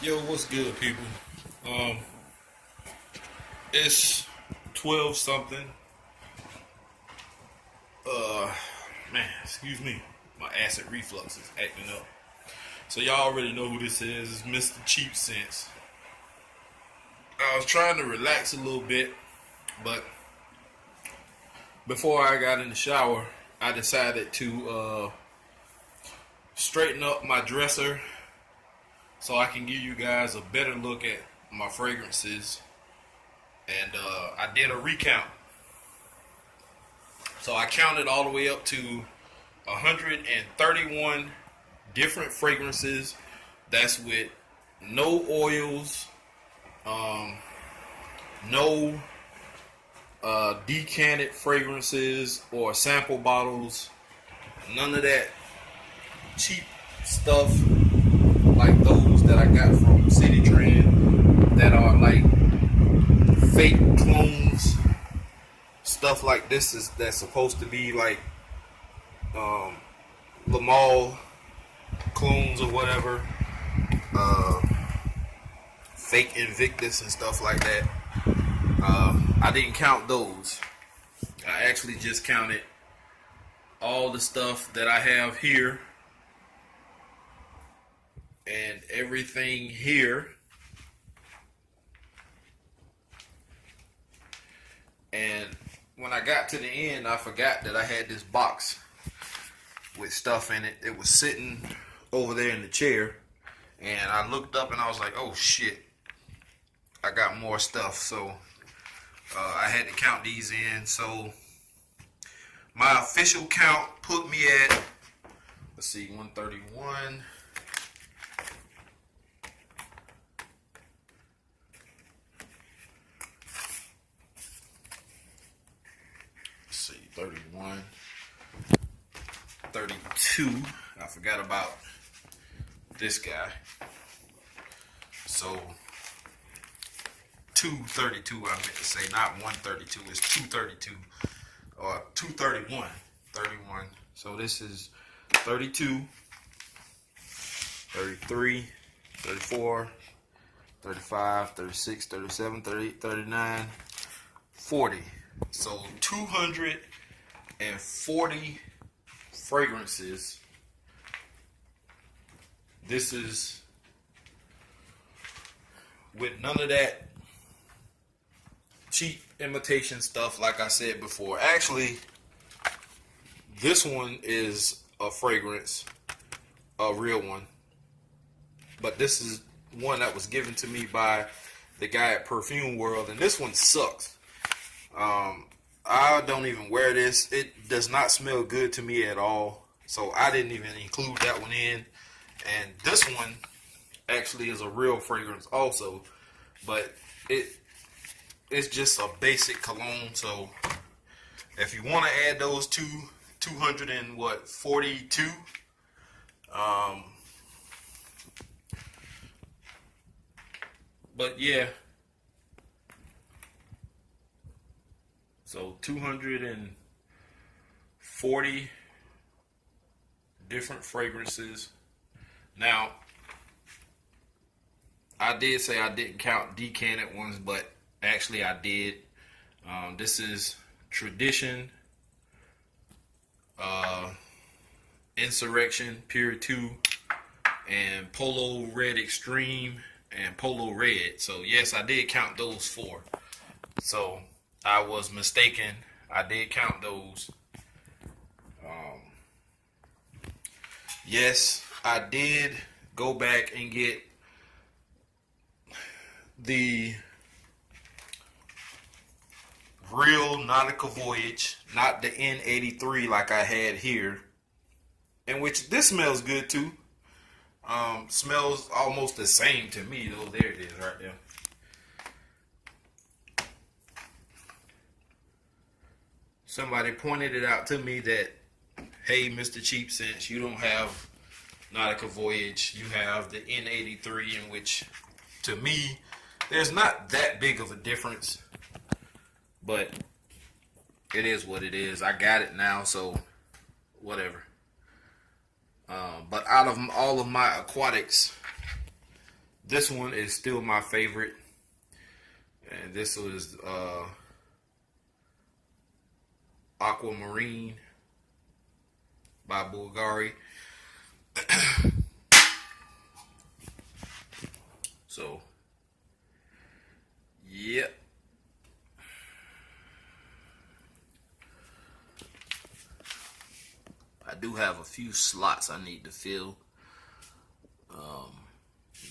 Yo, what's good, people? Um, it's 12 something. Uh, Man, excuse me. My acid reflux is acting up. So y'all already know who this is. It's Mr. Cheap Sense. I was trying to relax a little bit, but before I got in the shower, I decided to straighten up my dresser so I can give you guys a better look at my fragrances. And I did a recount. So I counted all the way up to 131 different fragrances. That's with no oils, no decanted fragrances or sample bottles. None of that cheap stuff like those that I got from City Trend that are like fake clones. Stuff like this is that's supposed to be like Lamal clones or whatever, uh, fake Invictus and stuff like that. I didn't count those. I actually just counted all the stuff that I have here and everything here. And when I got to the end, I forgot that I had this box with stuff in it. It was sitting over there in the chair. And I looked up and I was like, oh shit, I got more stuff. So I had to count these in. So my official count put me at, let's see, 131. Let's see, 31, 32. I forgot about this guy. So 232, I meant to say, not 132. It's 232 or 231. 31. So this is 32, 33, 34, 35, 36, 37, 38, 39, 40. So 240 fragrances. This is with none of that cheap imitation stuff like I said before. Actually, this one is a fragrance, a real one. But this is one that was given to me by the guy at Perfume World, and this one sucks. I don't even wear this. It does not smell good to me at all. So I didn't even include that one in. And this one actually is a real fragrance also. But it's just a basic cologne. So if you want to add those 242, but yeah, so 240 different fragrances. Now, I did say I didn't count decanted ones, but actually I did. This is Tradition, Insurrection, Pure 2, and Polo Red Extreme, and Polo Red. So yes, I did count those four. So I was mistaken. I did count those. Yes, I did go back and get the real Nautica Voyage, not the N83 like I had here. In which this smells good too. Smells almost the same to me though. There it is right there. Somebody pointed it out to me that, hey, Mr. Cheap Sense, you don't have Nautica Voyage. You have the N83, in which, to me, there's not that big of a difference. But it is what it is. I got it now, so whatever. But out of all of my aquatics, This one is still my favorite. And this was Aquamarine by Bulgari. So, yep. I do have a few slots I need to fill.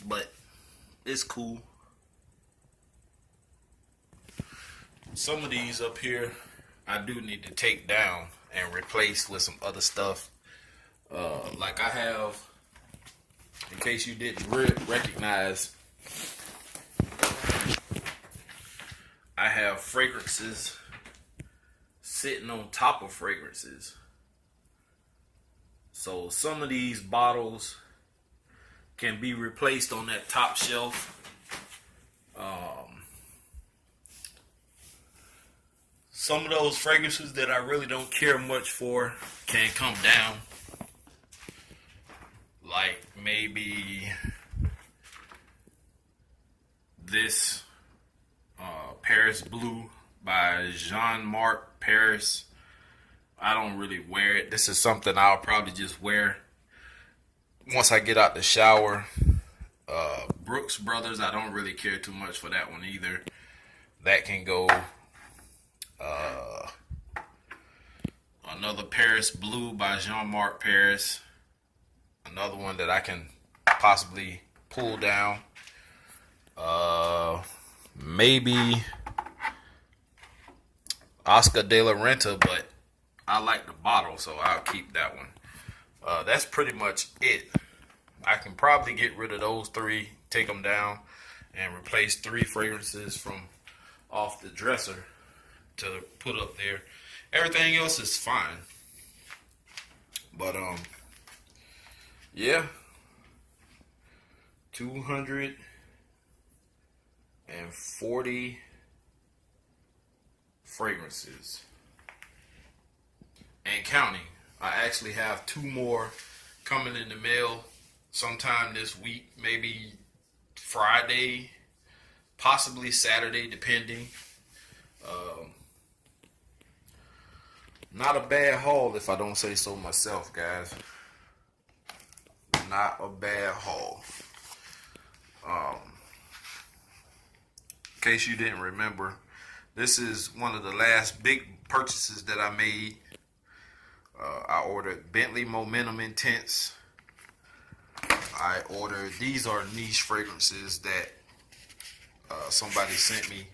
But it's cool. Some of these up here I do need to take down and replace with some other stuff. Like I have, in case you didn't recognize, I have fragrances sitting on top of fragrances. So some of these bottles can be replaced on that top shelf. Some of those fragrances that I really don't care much for can come down. Like maybe this Paris Blue by Jean-Marc Paris. I don't really wear it. This is something I'll probably just wear once I get out the shower. Brooks Brothers, I don't really care too much for that one either. That can go. Another Paris Blue by Jean-Marc Paris. Another one that I can possibly pull down. Maybe Oscar de la Renta, but I like the bottle, so I'll keep that one. That's pretty much it. I can probably get rid of those three, take them down, and replace 3 fragrances from off the dresser to put up there. Everything else is fine. But yeah. 240 fragrances. And counting. I actually have 2 more coming in the mail sometime this week, maybe Friday, possibly Saturday, depending. Not a bad haul if I don't say so myself, guys. Not a bad haul. In case you didn't remember, this is one of the last big purchases that I made. I ordered Bentley Momentum Intense. I ordered, these are niche fragrances that somebody sent me.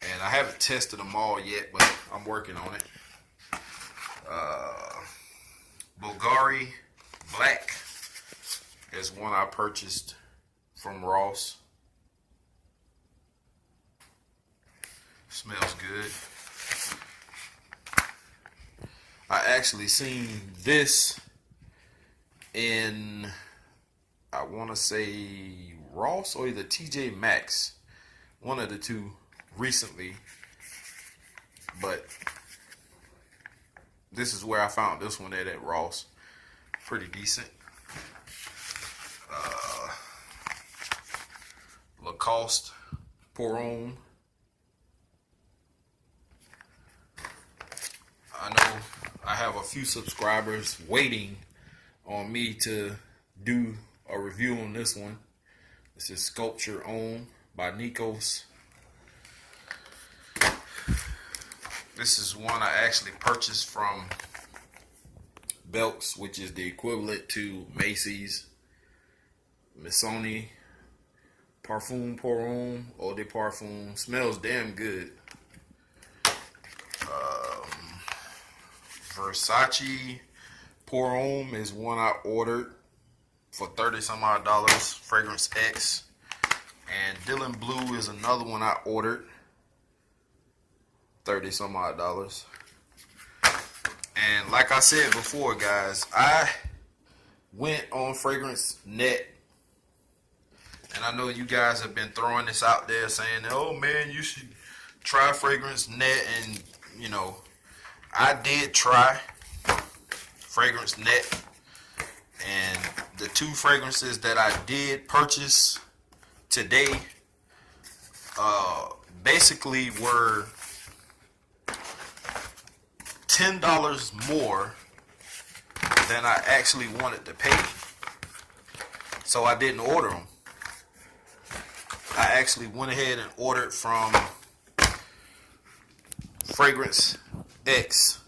And I haven't tested them all yet, but I'm working on it. Bulgari Black is one I purchased from Ross. Smells good. I actually seen this in, I want to say Ross or either TJ Maxx, one of the two, recently. But this is where I found this one at Ross. Pretty decent. Lacoste Pour Homme. I know I have a few subscribers waiting on me to do a review on this one. This is Sculpture Homme by Nikos. This is one I actually purchased from Belks, which is the equivalent to Macy's. Missoni Parfum Pour Homme, Eau de Parfum. Smells damn good. Versace Pour Homme is one I ordered for $30 some odd, Fragrance X. And Dylan Blue is another one I ordered, $30 some odd. And like I said before, guys, I went on Fragrance Net, and I know you guys have been throwing this out there saying, oh man, you should try Fragrance Net. And you know, I did try Fragrance Net, And the two fragrances that I did purchase today basically were $10 more than I actually wanted to pay. So I didn't order them. I actually went ahead and ordered from Fragrance X.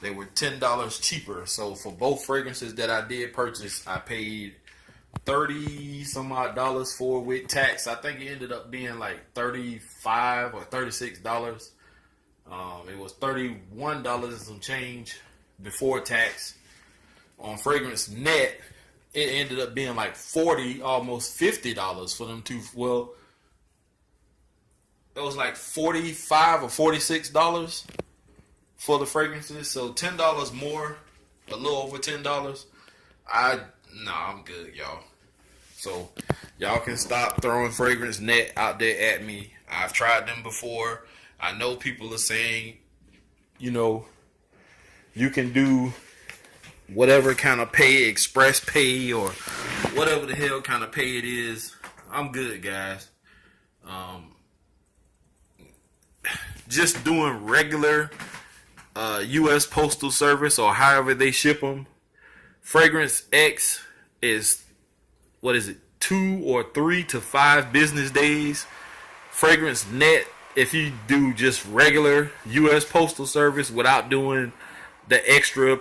They were $10 cheaper. So for both fragrances that I did purchase, I paid 30 some odd dollars for with tax. I think it ended up being like $35 or $36. It was $31 and some change before tax. On Fragrance Net, it ended up being like $40, almost $50 for them two. Well, it was like $45 or $46 for the fragrances. So $10 more, a little over $10. I'm good, y'all. So y'all can stop throwing Fragrance Net out there at me. I've tried them before. I know people are saying, you can do whatever kind of pay, express pay or whatever the hell kind of pay it is. I'm good, guys. Just doing regular U.S. Postal Service or however they ship them. Fragrance X is, 2 or 3 to 5 business days. Fragrance Net, if you do just regular U.S. Postal Service without doing the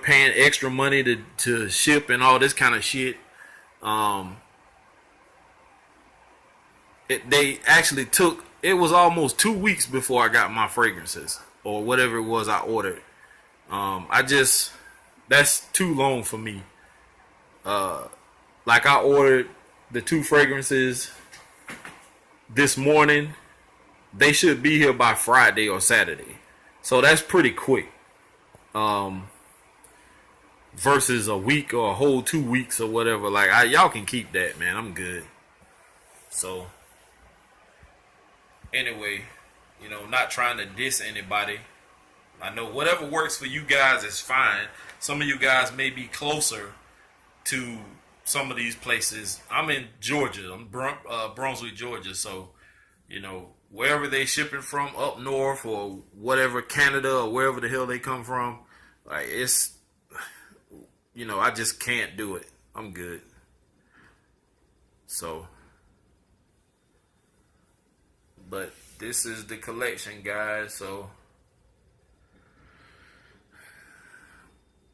paying extra money to ship and all this kind of shit, they actually took, it was almost 2 weeks before I got my fragrances or whatever it was I ordered. That's too long for me. Like I ordered the 2 fragrances this morning. They should be here by Friday or Saturday. So that's pretty quick. Versus a week or a whole 2 weeks or whatever. Like y'all can keep that, man. I'm good. So anyway, not trying to diss anybody. I know whatever works for you guys is fine. Some of you guys may be closer to some of these places. I'm in Georgia. I'm Brunswick, Georgia. So, wherever they shipping from up north or whatever, Canada or wherever the hell they come from, like it's, I just can't do it. I'm good. So, but this is the collection, guys. So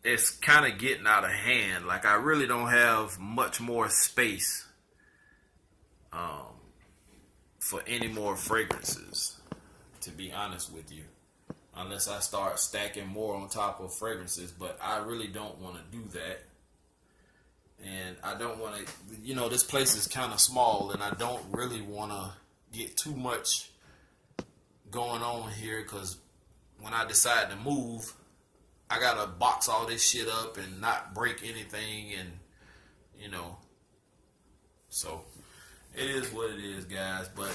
it's kind of getting out of hand. Like I really don't have much more space for any more fragrances, to be honest with you, unless I start stacking more on top of fragrances. But I really don't want to do that, and I don't want to, this place is kind of small, and I don't really want to get too much going on here, because when I decide to move, I gotta box all this shit up and not break anything, and so it is what it is, guys. But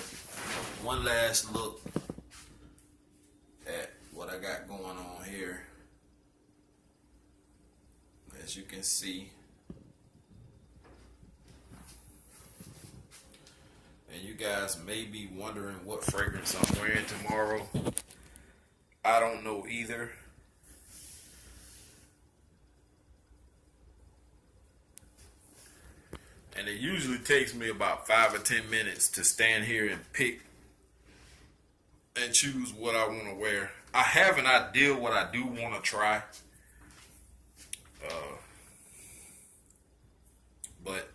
one last look at what I got going on here. As you can see, and you guys may be wondering what fragrance I'm wearing tomorrow. I don't know either. And it usually takes me about 5 or 10 minutes to stand here and pick and choose what I want to wear. I have an idea what I do want to try. But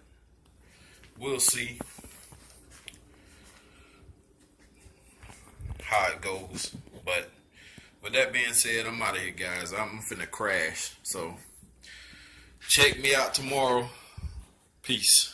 we'll see how it goes. But with that being said, I'm out of here, guys. I'm finna crash. So check me out tomorrow. Peace.